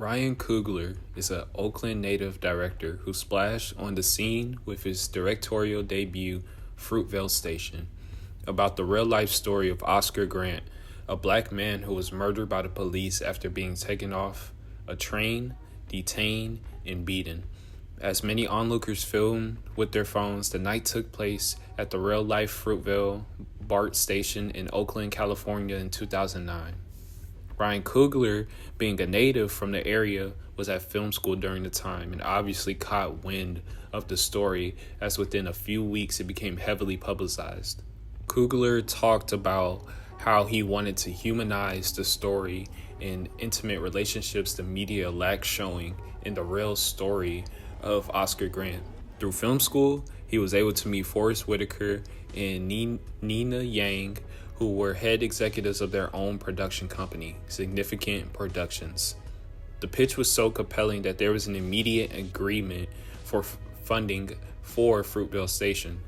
Ryan Coogler is an Oakland native director who splashed on the scene with his directorial debut, Fruitvale Station, about the real-life story of Oscar Grant, a black man who was murdered by the police after being taken off a train, detained, and beaten. As many onlookers filmed with their phones, the night took place at the real-life Fruitvale BART station in Oakland, California in 2009. Ryan Coogler, being a native from the area, was at film school during the time and obviously caught wind of the story as within a few weeks it became heavily publicized. Coogler talked about how he wanted to humanize the story and intimate relationships the media lacked showing in the real story of Oscar Grant. Through film school, he was able to meet Forrest Whitaker and Nina Yang, who were head executives of their own production company, Significant Productions. The pitch was so compelling that there was an immediate agreement for funding for Fruitvale Station.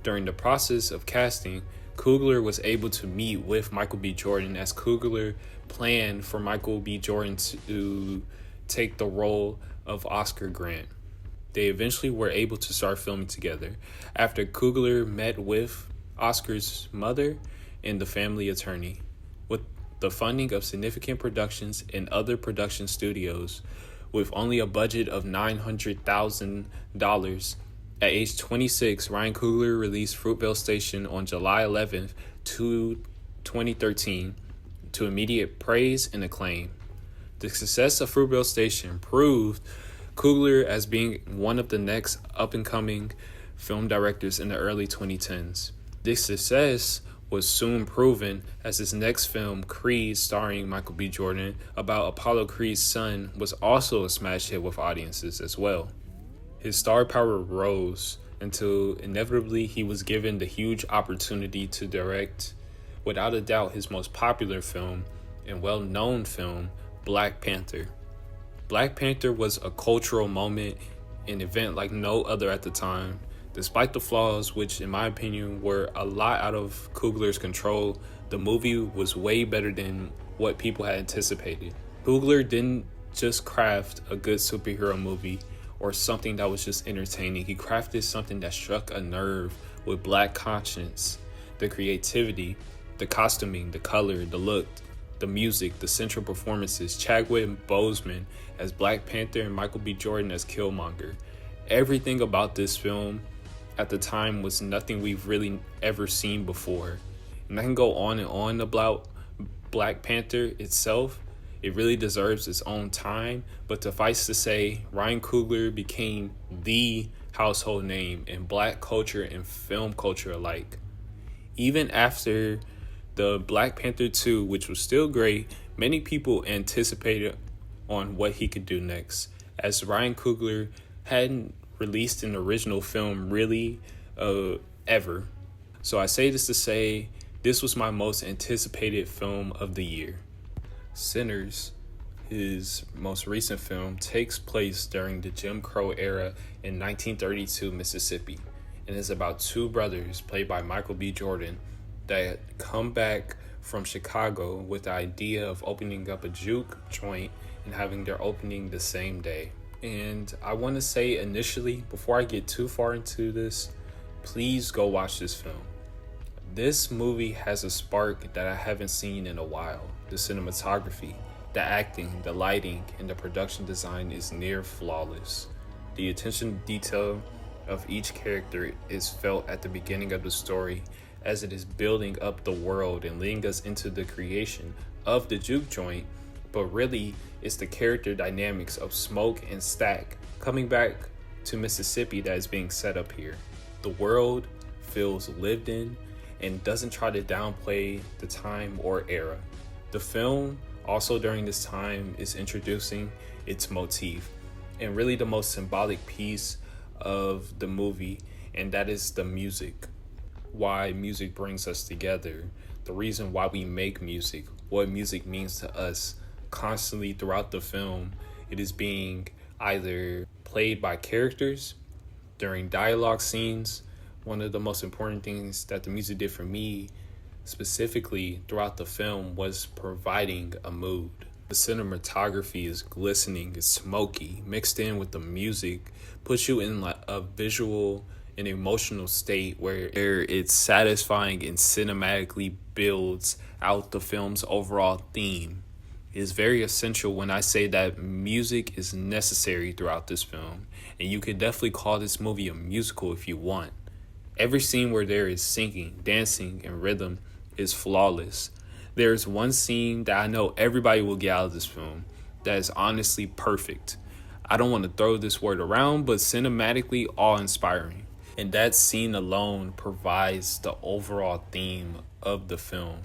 During the process of casting, Coogler was able to meet with Michael B. Jordan as Coogler planned for Michael B. Jordan to take the role of Oscar Grant. They eventually were able to start filming together after Coogler met with Oscar's mother and the family attorney. With the funding of Significant Productions and other production studios, with only a budget of $900,000, at age 26, Ryan Coogler released Fruitvale Station on July 11th, 2013, to immediate praise and acclaim. The success of Fruitvale Station proved Coogler as being one of the next up-and-coming film directors in the early 2010s. This success was soon proven as his next film, Creed, starring Michael B. Jordan, about Apollo Creed's son, was also a smash hit with audiences as well. His star power rose until inevitably he was given the huge opportunity to direct, without a doubt, his most popular film and well-known film, Black Panther. Black Panther was a cultural moment, an event like no other at the time. Despite the flaws, which in my opinion were a lot out of Coogler's control, the movie was way better than what people had anticipated. Coogler didn't just craft a good superhero movie or something that was just entertaining. He crafted something that struck a nerve with black conscience, the creativity, the costuming, the color, the look, the music, the central performances, Chadwick Boseman as Black Panther and Michael B. Jordan as Killmonger. Everything about this film at the time was nothing we've really ever seen before. And I can go on and on about Black Panther itself. It really deserves its own time, but suffice to say, Ryan Coogler became the household name in black culture and film culture alike. Even after the Black Panther 2, which was still great, many people anticipated on what he could do next, as Ryan Coogler hadn't released an original film really ever. So I say this to say this was my most anticipated film of the year. Sinners, his most recent film, takes place during the Jim Crow era in 1932 Mississippi and is about two brothers played by Michael B. Jordan that come back from Chicago with the idea of opening up a juke joint and having their opening the same day. And I want to say initially, before I get too far into this, please go watch this film. This movie has a spark that I haven't seen in a while. The cinematography, the acting, the lighting, and the production design is near flawless. The attention to detail of each character is felt at the beginning of the story as it is building up the world and leading us into the creation of the juke joint, but really it's the character dynamics of Smoke and Stack coming back to Mississippi that is being set up here. The world feels lived in and doesn't try to downplay the time or era. The film also during this time is introducing its motif and really the most symbolic piece of the movie, and that is the music. Why music brings us together, the reason why we make music, what music means to us. Constantly throughout the film, it is being either played by characters during dialogue scenes. One of the most important things that the music did for me specifically throughout the film was providing a mood. The cinematography is glistening, it's smoky, mixed in with the music, puts you in like a visual and emotional state where it's satisfying and cinematically builds out the film's overall theme. It is very essential when I say that music is necessary throughout this film, and you could definitely call this movie a musical if you want. Every scene where there is singing, dancing, and rhythm is flawless. There's one scene that I know everybody will get out of this film that is honestly perfect. I don't want to throw this word around, but cinematically awe-inspiring. And that scene alone provides the overall theme of the film.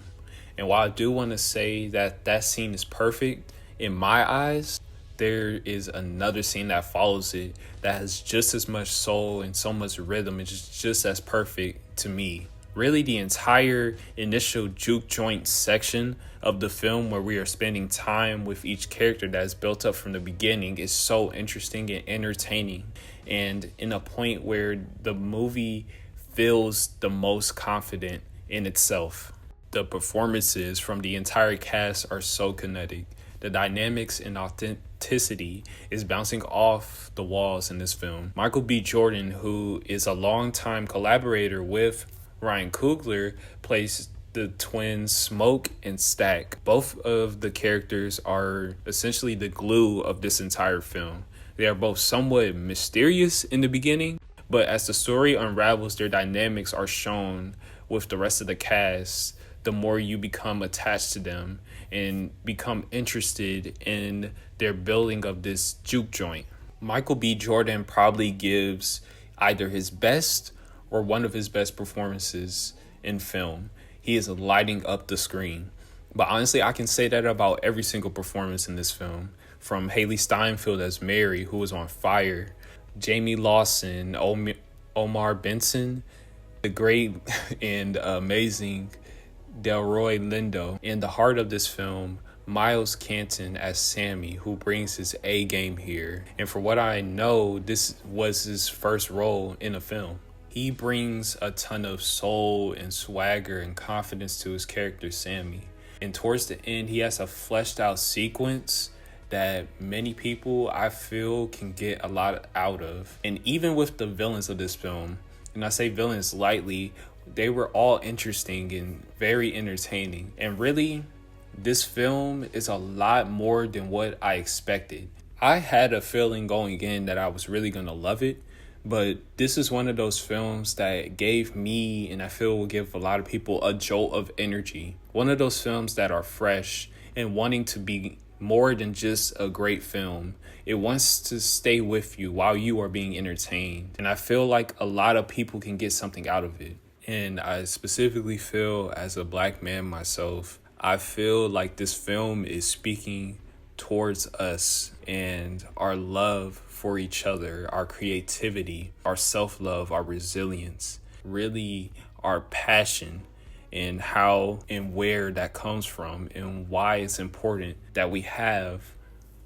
And while I do want to say that that scene is perfect, in my eyes, there is another scene that follows it that has just as much soul and so much rhythm. It's just as perfect to me. Really, the entire initial juke joint section of the film where we are spending time with each character that is built up from the beginning is so interesting and entertaining. And in a point where the movie feels the most confident in itself. The performances from the entire cast are so kinetic. The dynamics and authenticity is bouncing off the walls in this film. Michael B. Jordan, who is a longtime collaborator with Ryan Coogler, plays the twins Smoke and Stack. Both of the characters are essentially the glue of this entire film. They are both somewhat mysterious in the beginning, but as the story unravels, their dynamics are shown with the rest of the cast. The more you become attached to them and become interested in their building of this juke joint. Michael B. Jordan probably gives either his best or one of his best performances in film. He is lighting up the screen. But honestly, I can say that about every single performance in this film. From Haley Steinfeld as Mary, who was on fire, Jamie Lawson, Omar Benson, the great and amazing Delroy Lindo. In the heart of this film, Miles Canton as Sammy, who brings his A game here. And for what I know, this was his first role in a film. He brings a ton of soul and swagger and confidence to his character, Sammy. And towards the end, he has a fleshed out sequence that many people, I feel, can get a lot out of. And even with the villains of this film, and I say villains lightly, they were all interesting and very entertaining. And really, this film is a lot more than what I expected. I had a feeling going in that I was really going to love it, but this is one of those films that gave me, and I feel will give a lot of people, a jolt of energy. One of those films that are fresh and wanting to be more than just a great film. It wants to stay with you while you are being entertained. And I feel like a lot of people can get something out of it. And I specifically feel, as a black man myself, I feel like this film is speaking towards us and our love for each other, our creativity, our self-love, our resilience, really our passion, and how and where that comes from and why it's important that we have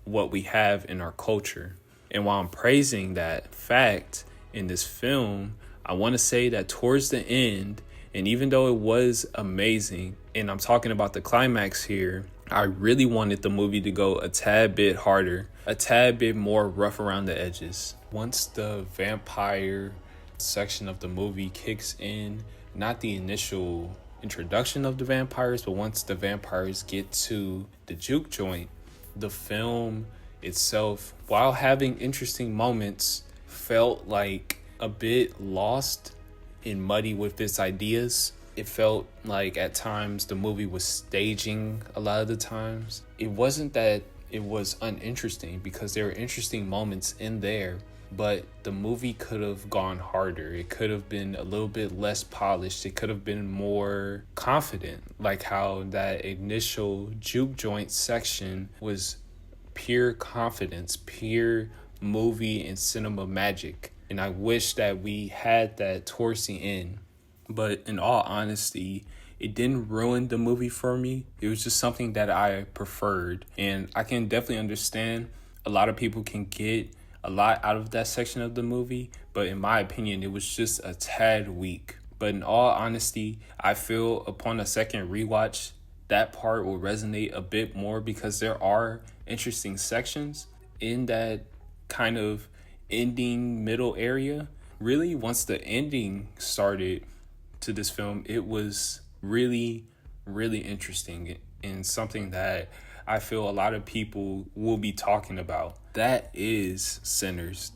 what we have in our culture. And while I'm praising that fact in this film, I want to say that towards the end, and even though it was amazing, and I'm talking about the climax here, I really wanted the movie to go a tad bit harder, a tad bit more rough around the edges. Once the vampire section of the movie kicks in, not the initial introduction of the vampires, but once the vampires get to the juke joint, the film itself, while having interesting moments, felt like a bit lost and muddy with its ideas. It felt like at times the movie was staging a lot of the times. It wasn't that it was uninteresting, because there were interesting moments in there, but the movie could have gone harder. It could have been a little bit less polished. It could have been more confident, like how that initial juke joint section was pure confidence, pure movie and cinema magic. And I wish that we had that towards the end. But in all honesty, it didn't ruin the movie for me. It was just something that I preferred. And I can definitely understand a lot of people can get a lot out of that section of the movie. But in my opinion, it was just a tad weak. But in all honesty, I feel upon a second rewatch that part will resonate a bit more, because there are interesting sections in that kind of ending middle area. Really, once the ending started to this film, it was really, really interesting, and something that I feel a lot of people will be talking about. That is Sinners.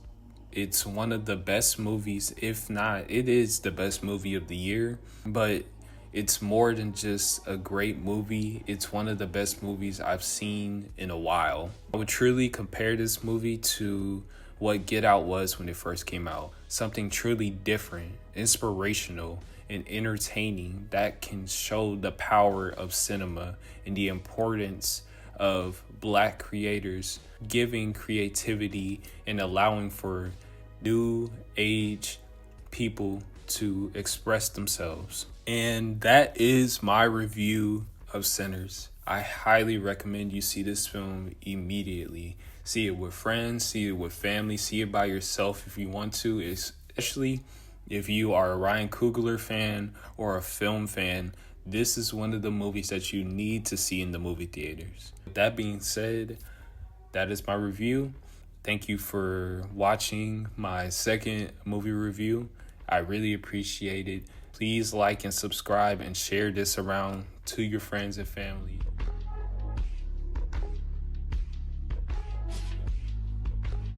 It's one of the best movies, if not, it is the best movie of the year. But it's more than just a great movie. It's one of the best movies I've seen in a while. I would truly compare this movie to what Get Out was when it first came out. Something truly different, inspirational, and entertaining that can show the power of cinema and the importance of Black creators giving creativity and allowing for new age people to express themselves. And that is my review of Sinners. I highly recommend you see this film immediately. See it with friends, see it with family, see it by yourself if you want to, especially if you are a Ryan Coogler fan or a film fan. This is one of the movies that you need to see in the movie theaters. With that being said, that is my review. Thank you for watching my second movie review. I really appreciate it. Please like and subscribe and share this around to your friends and family.